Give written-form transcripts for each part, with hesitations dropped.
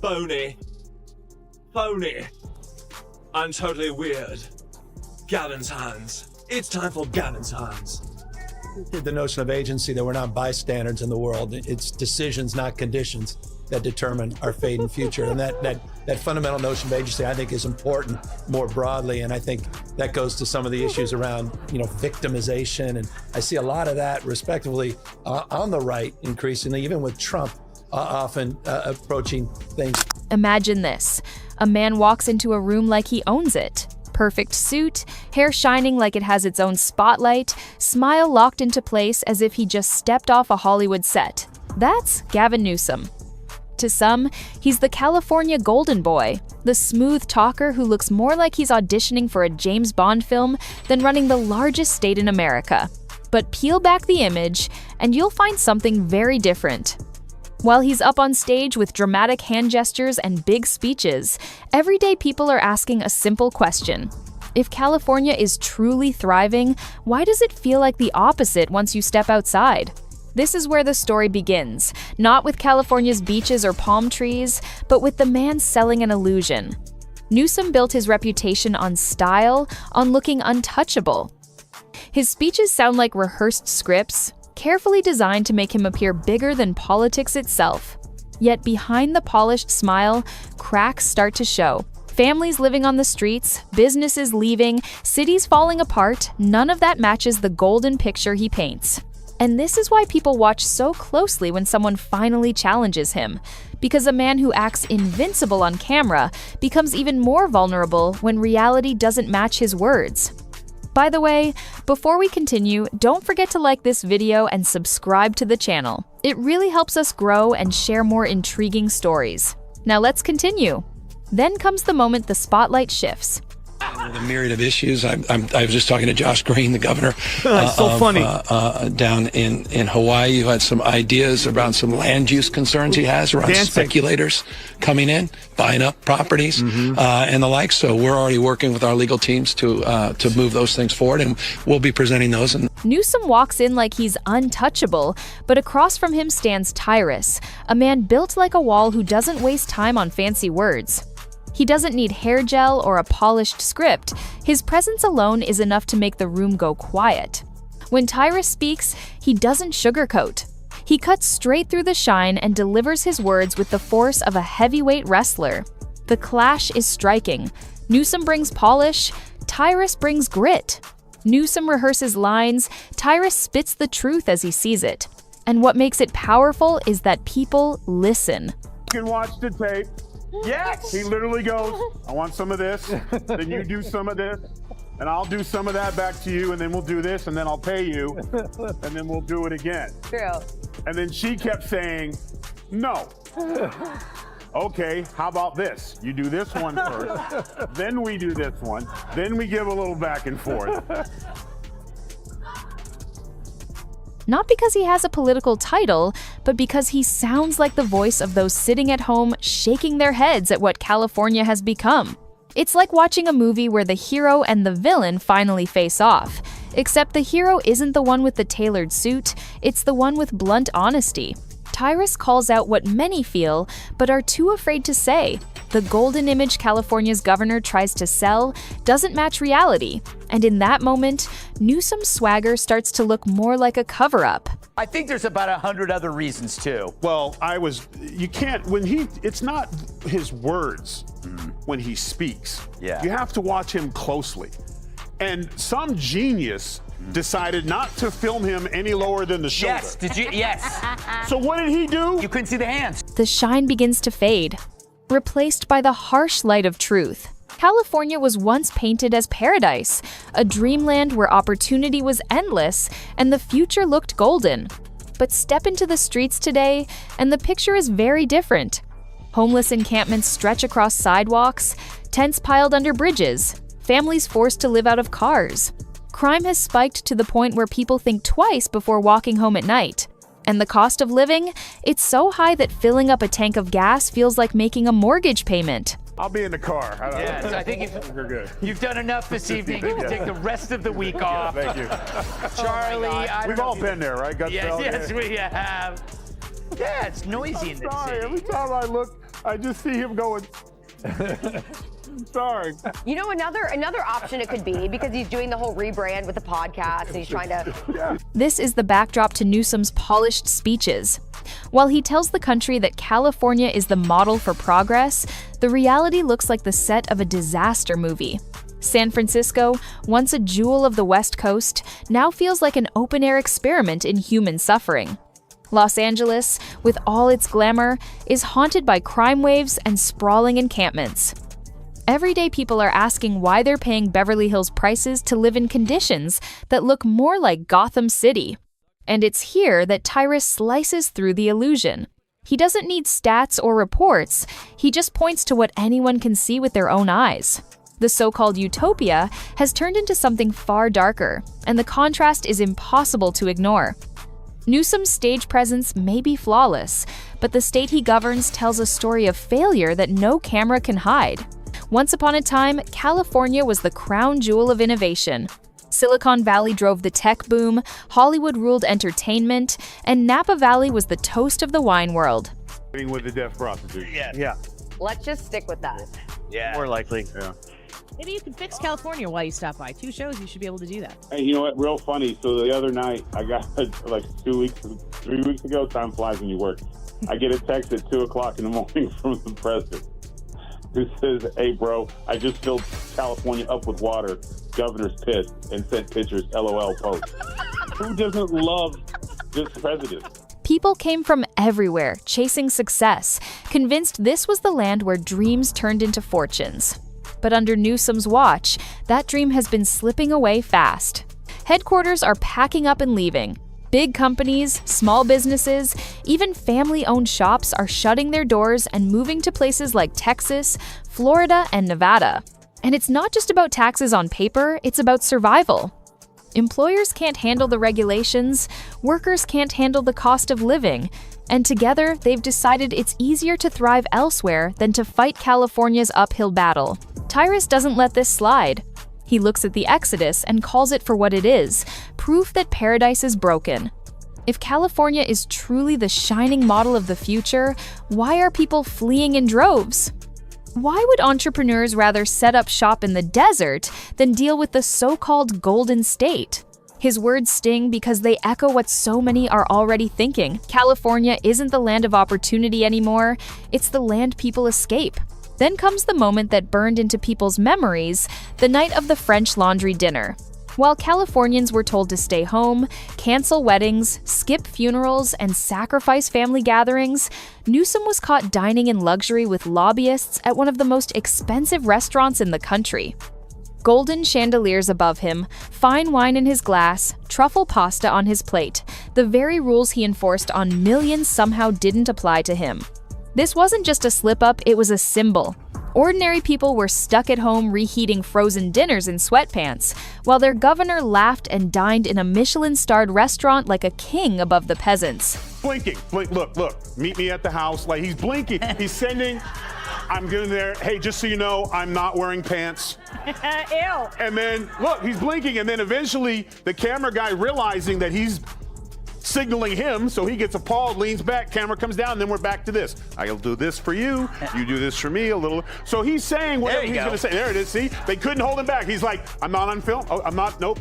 phony, and totally weird. Gavin's hands. It's time for Gavin's hands. The notion of agency, that we're not bystanders in the world. It's decisions, not conditions, that determine our fate and future. And that fundamental notion of agency, I think, is important more broadly. And I think that goes to some of the issues around, victimization. And I see a lot of that, respectively, on the right, increasingly, even with Trump often approaching things. Imagine this. A man walks into a room like he owns it. Perfect suit, hair shining like it has its own spotlight, smile locked into place as if he just stepped off a Hollywood set. That's Gavin Newsom. To some, he's the California golden boy, the smooth talker who looks more like he's auditioning for a James Bond film than running the largest state in America. But peel back the image, and you'll find something very different. While he's up on stage with dramatic hand gestures and big speeches, everyday people are asking a simple question. If California is truly thriving, why does it feel like the opposite once you step outside? This is where the story begins, not with California's beaches or palm trees, but with the man selling an illusion. Newsom built his reputation on style, on looking untouchable. His speeches sound like rehearsed scripts, carefully designed to make him appear bigger than politics itself. Yet behind the polished smile, cracks start to show. Families living on the streets, businesses leaving, cities falling apart, none of that matches the golden picture he paints. And this is why people watch so closely when someone finally challenges him, because a man who acts invincible on camera becomes even more vulnerable when reality doesn't match his words. By the way, before we continue, don't forget to like this video and subscribe to the channel. It really helps us grow and share more intriguing stories. Now let's continue. Then comes the moment the spotlight shifts. The myriad of issues. I was just talking to Josh Green, the governor down in Hawaii, who had some ideas around some land use concerns he has around speculators coming in, buying up properties, and the like. So we're already working with our legal teams to move those things forward, and we'll be presenting those. Newsom walks in like he's untouchable, but across from him stands Tyrus, a man built like a wall who doesn't waste time on fancy words. He doesn't need hair gel or a polished script. His presence alone is enough to make the room go quiet. When Tyrus speaks, he doesn't sugarcoat. He cuts straight through the shine and delivers his words with the force of a heavyweight wrestler. The clash is striking. Newsom brings polish, Tyrus brings grit. Newsom rehearses lines, Tyrus spits the truth as he sees it. And what makes it powerful is that people listen. You can watch the tape. Yes! He literally goes, I want some of this, then you do some of this, and I'll do some of that back to you, and then we'll do this, and then I'll pay you, and then we'll do it again. True. And then she kept saying, no. Okay, how about this? You do this one first, then we do this one, then we give a little back and forth. Not because he has a political title, but because he sounds like the voice of those sitting at home shaking their heads at what California has become. It's like watching a movie where the hero and the villain finally face off, except the hero isn't the one with the tailored suit, it's the one with blunt honesty. Tyrus calls out what many feel, but are too afraid to say. The golden image California's governor tries to sell doesn't match reality, and in that moment, Newsom's swagger starts to look more like a cover-up. I think there's about 100 other reasons too. Well, it's not his words when he speaks. Yeah. You have to watch him closely. And some genius decided not to film him any lower than the shoulder. Yes, did you? Yes. So what did he do? You couldn't see the hands. The shine begins to fade, replaced by the harsh light of truth. California was once painted as paradise, a dreamland where opportunity was endless and the future looked golden. But step into the streets today, and the picture is very different. Homeless encampments stretch across sidewalks, tents piled under bridges, families forced to live out of cars. Crime has spiked to the point where people think twice before walking home at night. And the cost of living? It's so high that filling up a tank of gas feels like making a mortgage payment. I'll be in the car. Yes, I think you've done enough this evening. You can take the rest of the week off. Thank you. Charlie, We've all been there, right? Yes, we have. Yeah, it's noisy in this Sorry, city. every time I look I just see him going. Sorry. You know, another option it could be, because he's doing the whole rebrand with the podcast and he's trying to... This is the backdrop to Newsom's polished speeches. While he tells the country that California is the model for progress, the reality looks like the set of a disaster movie. San Francisco, once a jewel of the West Coast, now feels like an open-air experiment in human suffering. Los Angeles, with all its glamour, is haunted by crime waves and sprawling encampments. Everyday people are asking why they're paying Beverly Hills prices to live in conditions that look more like Gotham City. And it's here that Tyrus slices through the illusion. He doesn't need stats or reports, he just points to what anyone can see with their own eyes. The so-called utopia has turned into something far darker, and the contrast is impossible to ignore. Newsom's stage presence may be flawless, but the state he governs tells a story of failure that no camera can hide. Once upon a time, California was the crown jewel of innovation. Silicon Valley drove the tech boom, Hollywood ruled entertainment, and Napa Valley was the toast of the wine world. With the deaf prostitute. Yeah. Let's just stick with that. Yeah. More likely. Yeah. Maybe you can fix California while you stop by. 2 shows, you should be able to do that. Hey, you know what? Real funny. So the other night, I got like 3 weeks ago. Time flies when you work. I get a text at 2 o'clock in the morning from the president, who says, "Hey, bro, I just filled California up with water. Governor's pissed," and sent pictures. LOL post. Who doesn't love this president? People came from everywhere, chasing success, convinced this was the land where dreams turned into fortunes. But under Newsom's watch, that dream has been slipping away fast. Headquarters are packing up and leaving. Big companies, small businesses, even family-owned shops are shutting their doors and moving to places like Texas, Florida, and Nevada. And it's not just about taxes on paper, it's about survival. Employers can't handle the regulations, workers can't handle the cost of living, and together they've decided it's easier to thrive elsewhere than to fight California's uphill battle. Tyrus doesn't let this slide. He looks at the exodus and calls it for what it is, proof that paradise is broken. If California is truly the shining model of the future, why are people fleeing in droves? Why would entrepreneurs rather set up shop in the desert than deal with the so-called Golden State? His words sting because they echo what so many are already thinking. California isn't the land of opportunity anymore, it's the land people escape. Then comes the moment that burned into people's memories, the night of the French Laundry dinner. While Californians were told to stay home, cancel weddings, skip funerals, and sacrifice family gatherings, Newsom was caught dining in luxury with lobbyists at one of the most expensive restaurants in the country. Golden chandeliers above him, fine wine in his glass, truffle pasta on his plate. The very rules he enforced on millions somehow didn't apply to him. This wasn't just a slip-up, it was a symbol. Ordinary people were stuck at home reheating frozen dinners in sweatpants, while their governor laughed and dined in a Michelin-starred restaurant like a king above the peasants. Blinking. Look. Meet me at the house. Like, he's blinking. He's sending. I'm getting there. Hey, just so you know, I'm not wearing pants. Ew. And then, look, he's blinking. And then eventually, the camera guy realizing that he's signaling him, so he gets appalled, leans back, camera comes down, and then we're back to this. I'll do this for you, you do this for me a little. So he's saying whatever he's going to say. There it is, see? They couldn't hold him back. He's like, I'm not on film. Oh, I'm not, nope.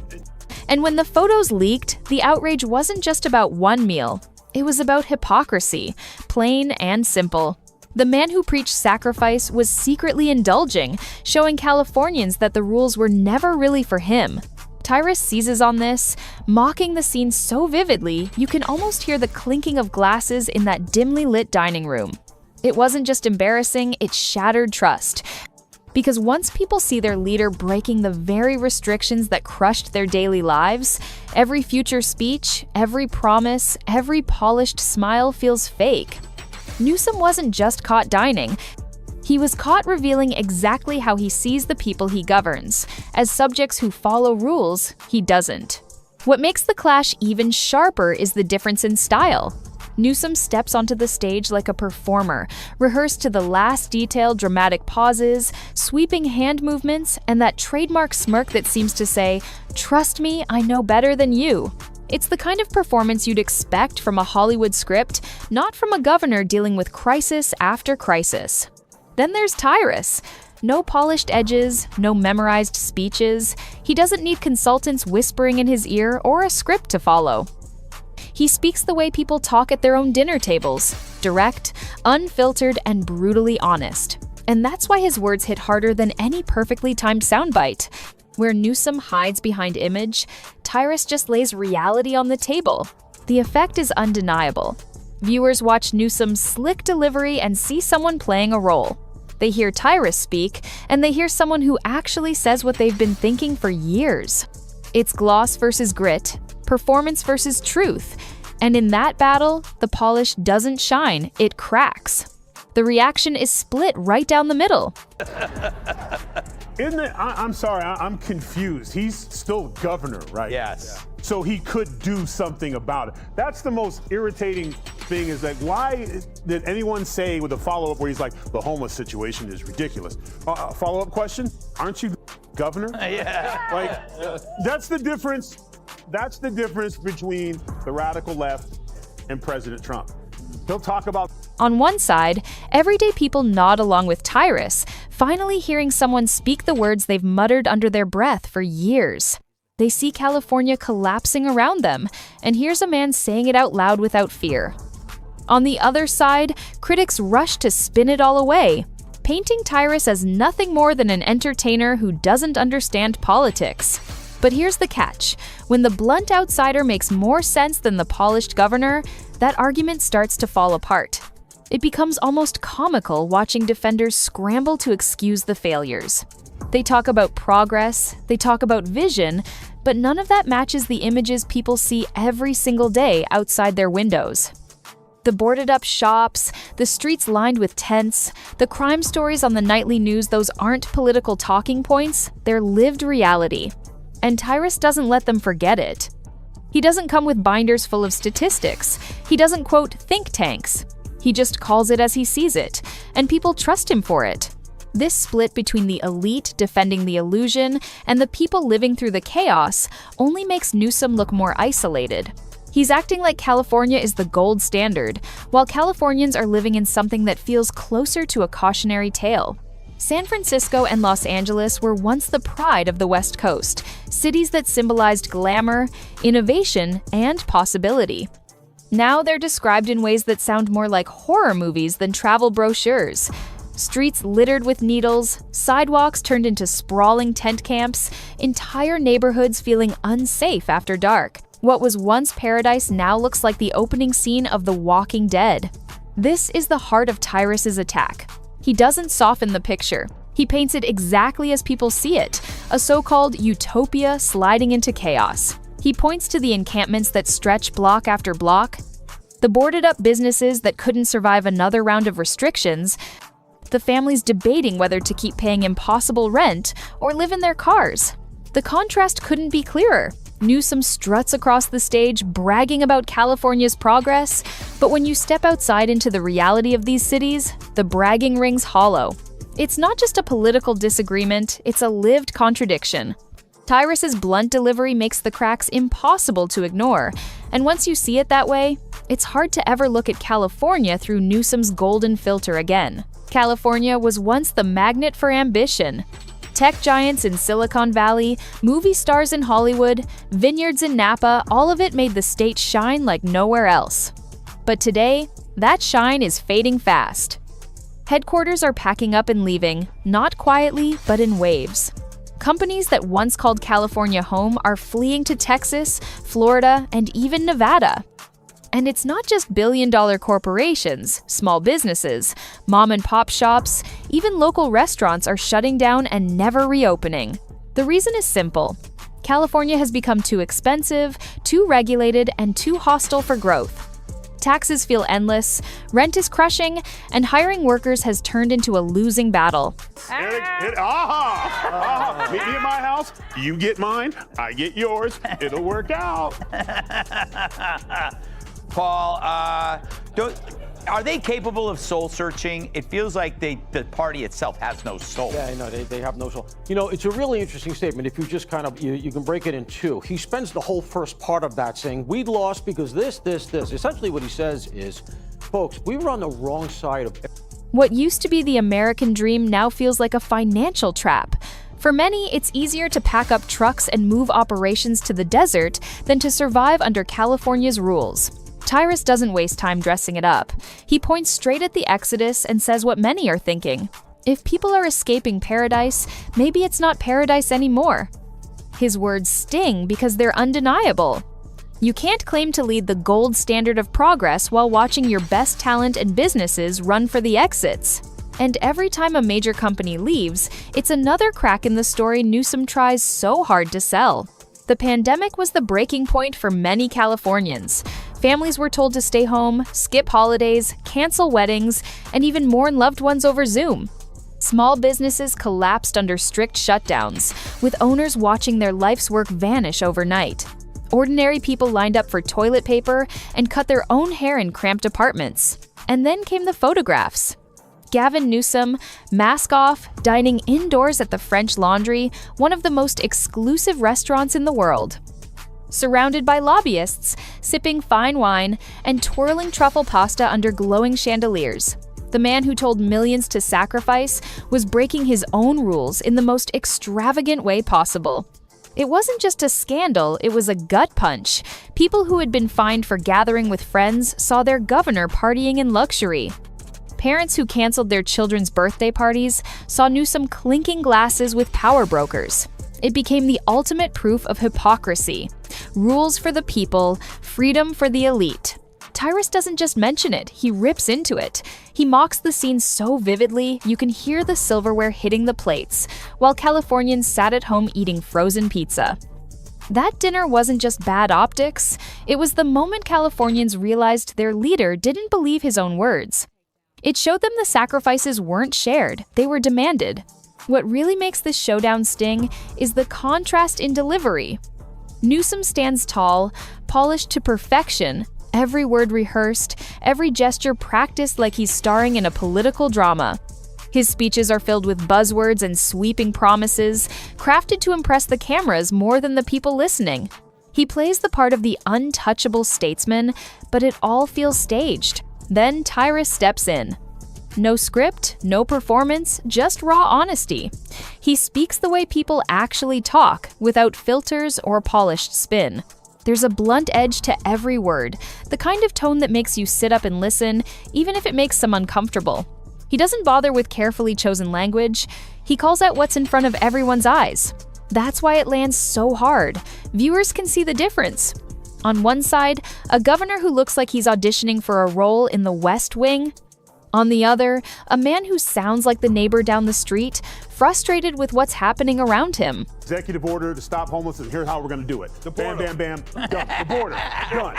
And when the photos leaked, the outrage wasn't just about one meal. It was about hypocrisy, plain and simple. The man who preached sacrifice was secretly indulging, showing Californians that the rules were never really for him. Tyrus seizes on this, mocking the scene so vividly, you can almost hear the clinking of glasses in that dimly lit dining room. It wasn't just embarrassing, it shattered trust. Because once people see their leader breaking the very restrictions that crushed their daily lives, every future speech, every promise, every polished smile feels fake. Newsom wasn't just caught dining. He was caught revealing exactly how he sees the people he governs. As subjects who follow rules, he doesn't. What makes the clash even sharper is the difference in style. Newsom steps onto the stage like a performer, rehearsed to the last detail, dramatic pauses, sweeping hand movements, and that trademark smirk that seems to say, "Trust me, I know better than you." It's the kind of performance you'd expect from a Hollywood script, not from a governor dealing with crisis after crisis. Then there's Tyrus. No polished edges, no memorized speeches. He doesn't need consultants whispering in his ear or a script to follow. He speaks the way people talk at their own dinner tables, direct, unfiltered, and brutally honest. And that's why his words hit harder than any perfectly timed soundbite. Where Newsom hides behind image, Tyrus just lays reality on the table. The effect is undeniable. Viewers watch Newsom's slick delivery and see someone playing a role. They hear Tyrus speak, and they hear someone who actually says what they've been thinking for years. It's gloss versus grit, performance versus truth. And in that battle, the polish doesn't shine, it cracks. The reaction is split right down the middle. I'm sorry, I'm confused. He's still governor, right? Yes. So he could do something about it. That's the most irritating thing, is that why did anyone say with a follow-up where he's like, the homeless situation is ridiculous? Follow-up question, aren't you governor? Yeah. Like, that's the difference. That's the difference between the radical left and President Trump. He'll talk about... On one side, everyday people nod along with Tyrus, finally hearing someone speak the words they've muttered under their breath for years. They see California collapsing around them, and here's a man saying it out loud without fear. On the other side, critics rush to spin it all away, painting Tyrus as nothing more than an entertainer who doesn't understand politics. But here's the catch. When the blunt outsider makes more sense than the polished governor, that argument starts to fall apart. It becomes almost comical watching defenders scramble to excuse the failures. They talk about progress, they talk about vision, but none of that matches the images people see every single day outside their windows. The boarded-up shops, the streets lined with tents, the crime stories on the nightly news, those aren't political talking points, they're lived reality. And Tyrus doesn't let them forget it. He doesn't come with binders full of statistics. He doesn't quote think tanks. He just calls it as he sees it, and people trust him for it. This split between the elite defending the illusion and the people living through the chaos only makes Newsom look more isolated. He's acting like California is the gold standard, while Californians are living in something that feels closer to a cautionary tale. San Francisco and Los Angeles were once the pride of the West Coast, cities that symbolized glamour, innovation, and possibility. Now they're described in ways that sound more like horror movies than travel brochures. Streets littered with needles, sidewalks turned into sprawling tent camps, entire neighborhoods feeling unsafe after dark. What was once paradise now looks like the opening scene of The Walking Dead. This is the heart of Tyrus's attack. He doesn't soften the picture. He paints it exactly as people see it, a so-called utopia sliding into chaos. He points to the encampments that stretch block after block, the boarded-up businesses that couldn't survive another round of restrictions, the families debating whether to keep paying impossible rent or live in their cars. The contrast couldn't be clearer. Newsom struts across the stage bragging about California's progress, but when you step outside into the reality of these cities, the bragging rings hollow. It's not just a political disagreement, it's a lived contradiction. Tyrus's blunt delivery makes the cracks impossible to ignore, and once you see it that way, it's hard to ever look at California through Newsom's golden filter again. California was once the magnet for ambition. Tech giants in Silicon Valley, movie stars in Hollywood, vineyards in Napa, all of it made the state shine like nowhere else. But today, that shine is fading fast. Headquarters are packing up and leaving, not quietly, but in waves. Companies that once called California home are fleeing to Texas, Florida, and even Nevada. And it's not just billion-dollar corporations, small businesses, mom-and-pop shops, even local restaurants are shutting down and never reopening. The reason is simple. California has become too expensive, too regulated, and too hostile for growth. Taxes feel endless, rent is crushing, and hiring workers has turned into a losing battle. Meet me at my house, you get mine, I get yours, it'll work out. Paul, Are they capable of soul searching? It feels like the party itself has no soul. Yeah, I know, they have no soul. You know, it's a really interesting statement if you just kind of, you can break it in two. He spends the whole first part of that saying, we lost because this. Essentially what he says is, folks, we were on the wrong side of... What used to be the American dream now feels like a financial trap. For many, it's easier to pack up trucks and move operations to the desert than to survive under California's rules. Tyrus doesn't waste time dressing it up. He points straight at the Exodus and says what many are thinking. If people are escaping paradise, maybe it's not paradise anymore. His words sting because they're undeniable. You can't claim to lead the gold standard of progress while watching your best talent and businesses run for the exits. And every time a major company leaves, it's another crack in the story Newsom tries so hard to sell. The pandemic was the breaking point for many Californians. Families were told to stay home, skip holidays, cancel weddings, and even mourn loved ones over Zoom. Small businesses collapsed under strict shutdowns, with owners watching their life's work vanish overnight. Ordinary people lined up for toilet paper and cut their own hair in cramped apartments. And then came the photographs. Gavin Newsom, mask off, dining indoors at the French Laundry, one of the most exclusive restaurants in the world. Surrounded by lobbyists, sipping fine wine, and twirling truffle pasta under glowing chandeliers. The man who told millions to sacrifice was breaking his own rules in the most extravagant way possible. It wasn't just a scandal, it was a gut punch. People who had been fined for gathering with friends saw their governor partying in luxury. Parents who canceled their children's birthday parties saw Newsom clinking glasses with power brokers. It became the ultimate proof of hypocrisy. Rules for the people, freedom for the elite. Tyrus doesn't just mention it, he rips into it. He mocks the scene so vividly, you can hear the silverware hitting the plates, while Californians sat at home eating frozen pizza. That dinner wasn't just bad optics, it was the moment Californians realized their leader didn't believe his own words. It showed them the sacrifices weren't shared, they were demanded. What really makes this showdown sting is the contrast in delivery. Newsom stands tall, polished to perfection, every word rehearsed, every gesture practiced like he's starring in a political drama. His speeches are filled with buzzwords and sweeping promises, crafted to impress the cameras more than the people listening. He plays the part of the untouchable statesman, but it all feels staged. Then Tyrus steps in. No script, no performance, just raw honesty. He speaks the way people actually talk, without filters or polished spin. There's a blunt edge to every word, the kind of tone that makes you sit up and listen, even if it makes some uncomfortable. He doesn't bother with carefully chosen language. He calls out what's in front of everyone's eyes. That's why it lands so hard. Viewers can see the difference. On one side, a governor who looks like he's auditioning for a role in the West Wing. On the other, a man who sounds like the neighbor down the street, frustrated with what's happening around him. Executive order to stop homelessness, and here's how we're going to do it. Bam, bam, bam, done. The border, done.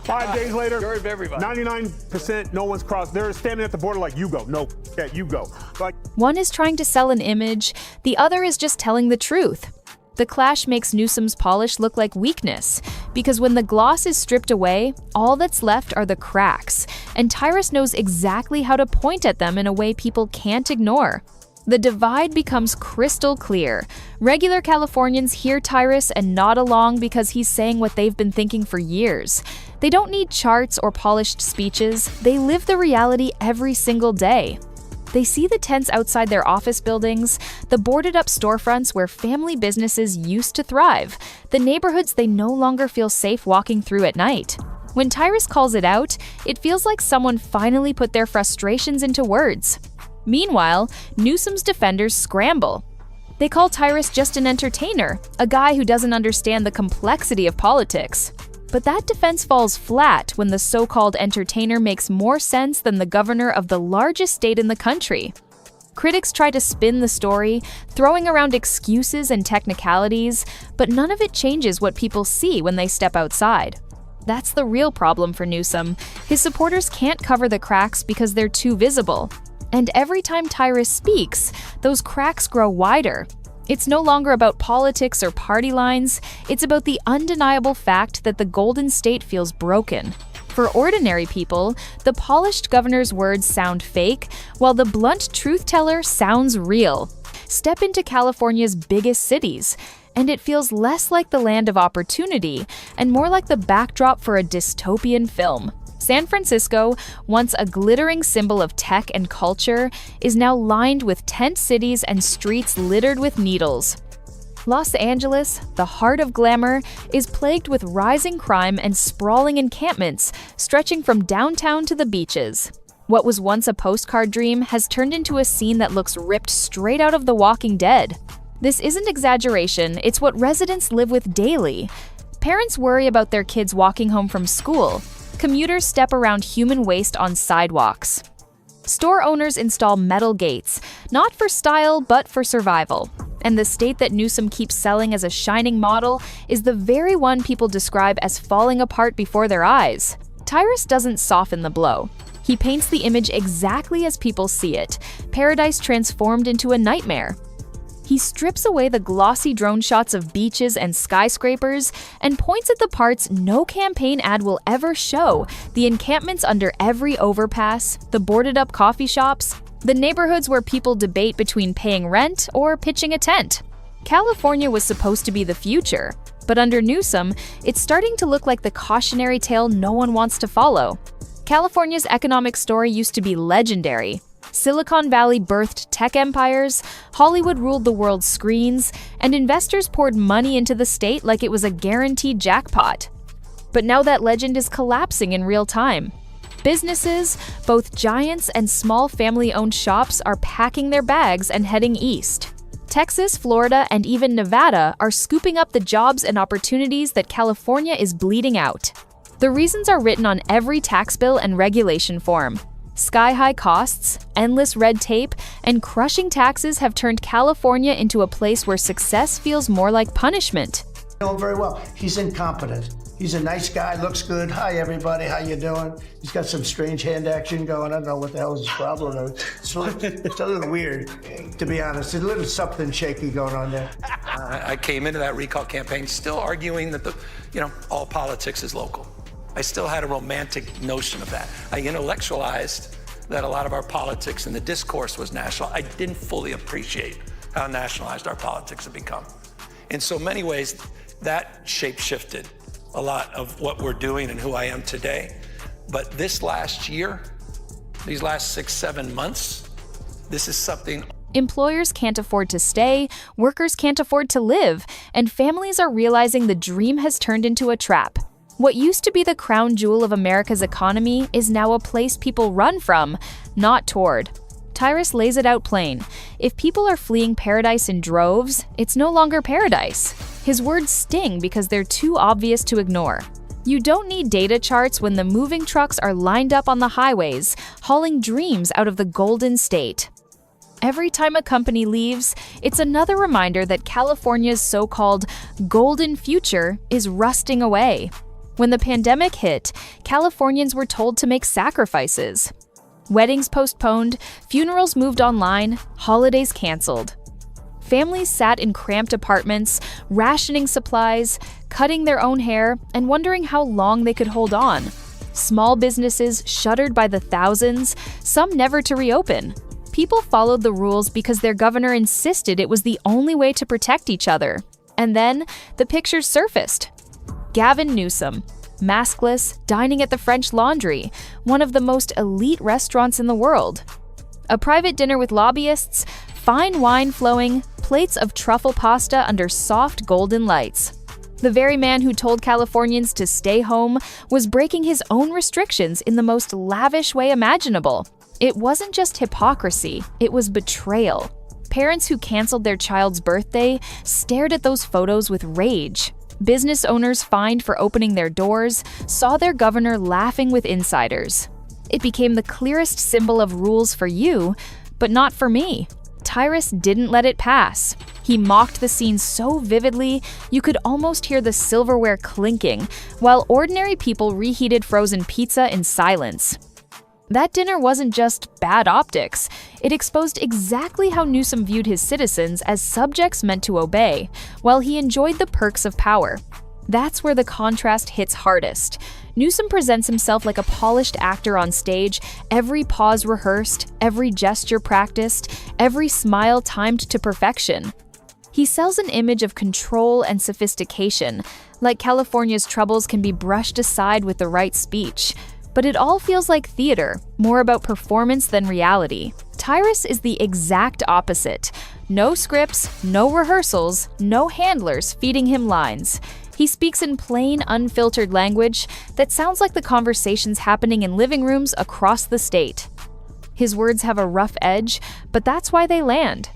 5 days later, 99% no one's crossed. They're standing at the border like, you go. No, yeah, you go. Like, one is trying to sell an image, the other is just telling the truth. The clash makes Newsom's polish look like weakness, because when the gloss is stripped away, all that's left are the cracks, and Tyrus knows exactly how to point at them in a way people can't ignore. The divide becomes crystal clear. Regular Californians hear Tyrus and nod along because he's saying what they've been thinking for years. They don't need charts or polished speeches, they live the reality every single day. They see the tents outside their office buildings, the boarded-up storefronts where family businesses used to thrive, the neighborhoods they no longer feel safe walking through at night. When Tyrus calls it out, it feels like someone finally put their frustrations into words. Meanwhile, Newsom's defenders scramble. They call Tyrus just an entertainer, a guy who doesn't understand the complexity of politics. But that defense falls flat when the so-called entertainer makes more sense than the governor of the largest state in the country. Critics try to spin the story, throwing around excuses and technicalities, but none of it changes what people see when they step outside. That's the real problem for Newsom. His supporters can't cover the cracks because they're too visible. And every time Tyrus speaks, those cracks grow wider. It's no longer about politics or party lines, it's about the undeniable fact that the Golden State feels broken. For ordinary people, the polished governor's words sound fake, while the blunt truth teller sounds real. Step into California's biggest cities, and it feels less like the land of opportunity and more like the backdrop for a dystopian film. San Francisco, once a glittering symbol of tech and culture, is now lined with tent cities and streets littered with needles. Los Angeles, the heart of glamour, is plagued with rising crime and sprawling encampments stretching from downtown to the beaches. What was once a postcard dream has turned into a scene that looks ripped straight out of The Walking Dead. This isn't exaggeration, it's what residents live with daily. Parents worry about their kids walking home from school. Commuters step around human waste on sidewalks. Store owners install metal gates, not for style, but for survival. And the state that Newsom keeps selling as a shining model is the very one people describe as falling apart before their eyes. Tyrus doesn't soften the blow. He paints the image exactly as people see it, paradise transformed into a nightmare. He strips away the glossy drone shots of beaches and skyscrapers and points at the parts no campaign ad will ever show: the encampments under every overpass, the boarded-up coffee shops, the neighborhoods where people debate between paying rent or pitching a tent. California was supposed to be the future, but under Newsom, it's starting to look like the cautionary tale no one wants to follow. California's economic story used to be legendary. Silicon Valley birthed tech empires, Hollywood ruled the world's screens, and investors poured money into the state like it was a guaranteed jackpot. But now that legend is collapsing in real time. Businesses, both giants and small family-owned shops, are packing their bags and heading east. Texas, Florida, and even Nevada are scooping up the jobs and opportunities that California is bleeding out. The reasons are written on every tax bill and regulation form. Sky-high costs, endless red tape, and crushing taxes have turned California into a place where success feels more like punishment. I know him very well. He's incompetent. He's a nice guy, looks good. Hi, everybody, how you doing? He's got some strange hand action going. I don't know what the hell is his problem. It's a little weird, to be honest. There's a little something shaky going on there. I came into that recall campaign still arguing that all politics is local. I still had a romantic notion of that. I intellectualized that a lot of our politics and the discourse was national. I didn't fully appreciate how nationalized our politics have become. In so many ways, that shape-shifted a lot of what we're doing and who I am today. But this last year, these last 6-7 months, this is something. Employers can't afford to stay, workers can't afford to live, and families are realizing the dream has turned into a trap. What used to be the crown jewel of America's economy is now a place people run from, not toward. Tyrus lays it out plain. If people are fleeing paradise in droves, it's no longer paradise. His words sting because they're too obvious to ignore. You don't need data charts when the moving trucks are lined up on the highways, hauling dreams out of the Golden State. Every time a company leaves, it's another reminder that California's so-called golden future is rusting away. When the pandemic hit, Californians were told to make sacrifices. Weddings postponed, funerals moved online, holidays canceled. Families sat in cramped apartments, rationing supplies, cutting their own hair, and wondering how long they could hold on. Small businesses shuttered by the thousands, some never to reopen. People followed the rules because their governor insisted it was the only way to protect each other. And then the pictures surfaced. Gavin Newsom, maskless, dining at the French Laundry, one of the most elite restaurants in the world. A private dinner with lobbyists, fine wine flowing, plates of truffle pasta under soft golden lights. The very man who told Californians to stay home was breaking his own restrictions in the most lavish way imaginable. It wasn't just hypocrisy, it was betrayal. Parents who canceled their child's birthday stared at those photos with rage. Business owners fined for opening their doors saw their governor laughing with insiders. It became the clearest symbol of rules for you, but not for me. Tyrus didn't let it pass. He mocked the scene so vividly, you could almost hear the silverware clinking, while ordinary people reheated frozen pizza in silence. That dinner wasn't just bad optics. It exposed exactly how Newsom viewed his citizens as subjects meant to obey, while he enjoyed the perks of power. That's where the contrast hits hardest. Newsom presents himself like a polished actor on stage, every pause rehearsed, every gesture practiced, every smile timed to perfection. He sells an image of control and sophistication, like California's troubles can be brushed aside with the right speech. But it all feels like theater, more about performance than reality. Tyrus is the exact opposite. No scripts, no rehearsals, no handlers feeding him lines. He speaks in plain, unfiltered language that sounds like the conversations happening in living rooms across the state. His words have a rough edge, but that's why they land.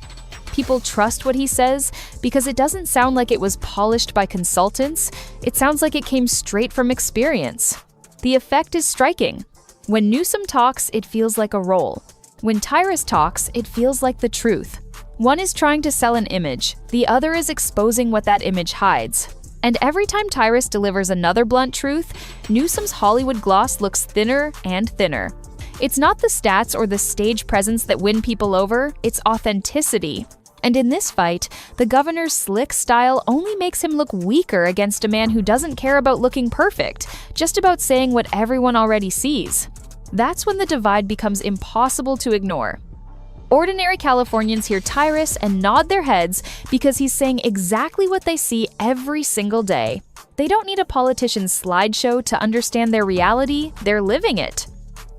People trust what he says because it doesn't sound like it was polished by consultants. It sounds like it came straight from experience. The effect is striking. When Newsom talks, it feels like a role. When Tyrus talks, it feels like the truth. One is trying to sell an image, the other is exposing what that image hides. And every time Tyrus delivers another blunt truth, Newsom's Hollywood gloss looks thinner and thinner. It's not the stats or the stage presence that win people over, it's authenticity. And in this fight, the governor's slick style only makes him look weaker against a man who doesn't care about looking perfect, just about saying what everyone already sees. That's when the divide becomes impossible to ignore. Ordinary Californians hear Tyrus and nod their heads because he's saying exactly what they see every single day. They don't need a politician's slideshow to understand their reality, they're living it.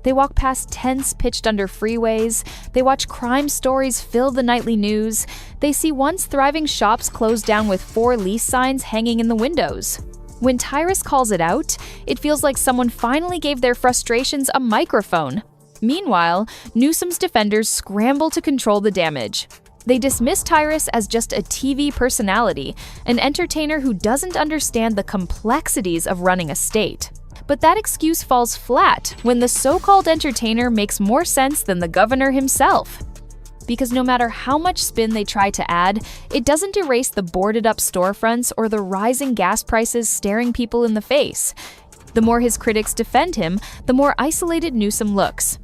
They walk past tents pitched under freeways, they watch crime stories fill the nightly news, they see once thriving shops closed down with 4 lease signs hanging in the windows. When Tyrus calls it out, it feels like someone finally gave their frustrations a microphone. Meanwhile, Newsom's defenders scramble to control the damage. They dismiss Tyrus as just a TV personality, an entertainer who doesn't understand the complexities of running a state. But that excuse falls flat when the so-called entertainer makes more sense than the governor himself. Because no matter how much spin they try to add, it doesn't erase the boarded-up storefronts or the rising gas prices staring people in the face. The more his critics defend him, the more isolated Newsom looks.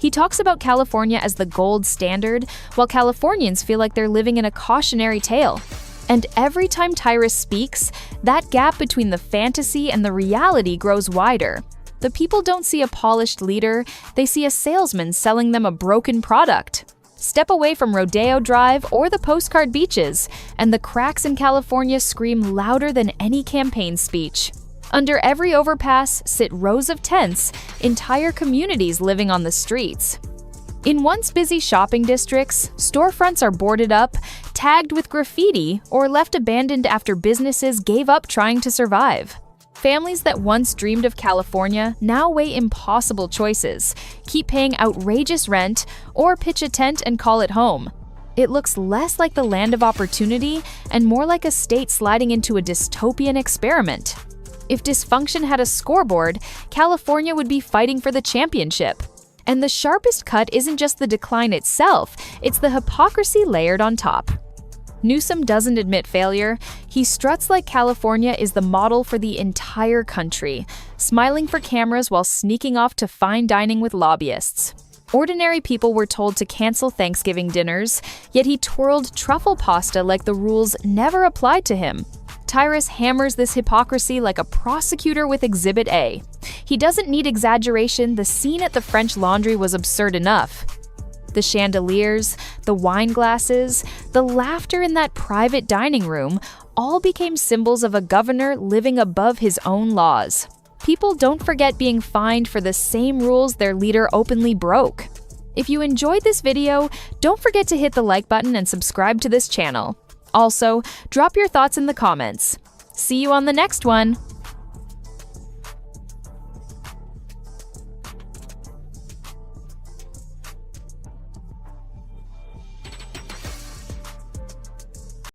He talks about California as the gold standard, while Californians feel like they're living in a cautionary tale. And every time Tyrus speaks, that gap between the fantasy and the reality grows wider. The people don't see a polished leader, they see a salesman selling them a broken product. Step away from Rodeo Drive or the postcard beaches, and the cracks in California scream louder than any campaign speech. Under every overpass sit rows of tents, entire communities living on the streets. In once busy shopping districts, storefronts are boarded up, tagged with graffiti, or left abandoned after businesses gave up trying to survive. Families that once dreamed of California now weigh impossible choices, keep paying outrageous rent, or pitch a tent and call it home. It looks less like the land of opportunity and more like a state sliding into a dystopian experiment. If dysfunction had a scoreboard, California would be fighting for the championship. And the sharpest cut isn't just the decline itself, it's the hypocrisy layered on top. Newsom doesn't admit failure. He struts like California is the model for the entire country, smiling for cameras while sneaking off to fine dining with lobbyists. Ordinary people were told to cancel Thanksgiving dinners, yet he twirled truffle pasta like the rules never applied to him. Tyrus hammers this hypocrisy like a prosecutor with Exhibit A. He doesn't need exaggeration, the scene at the French Laundry was absurd enough. The chandeliers, the wine glasses, the laughter in that private dining room all became symbols of a governor living above his own laws. People don't forget being fined for the same rules their leader openly broke. If you enjoyed this video, don't forget to hit the like button and subscribe to this channel. Also, drop your thoughts in the comments. See you on the next one!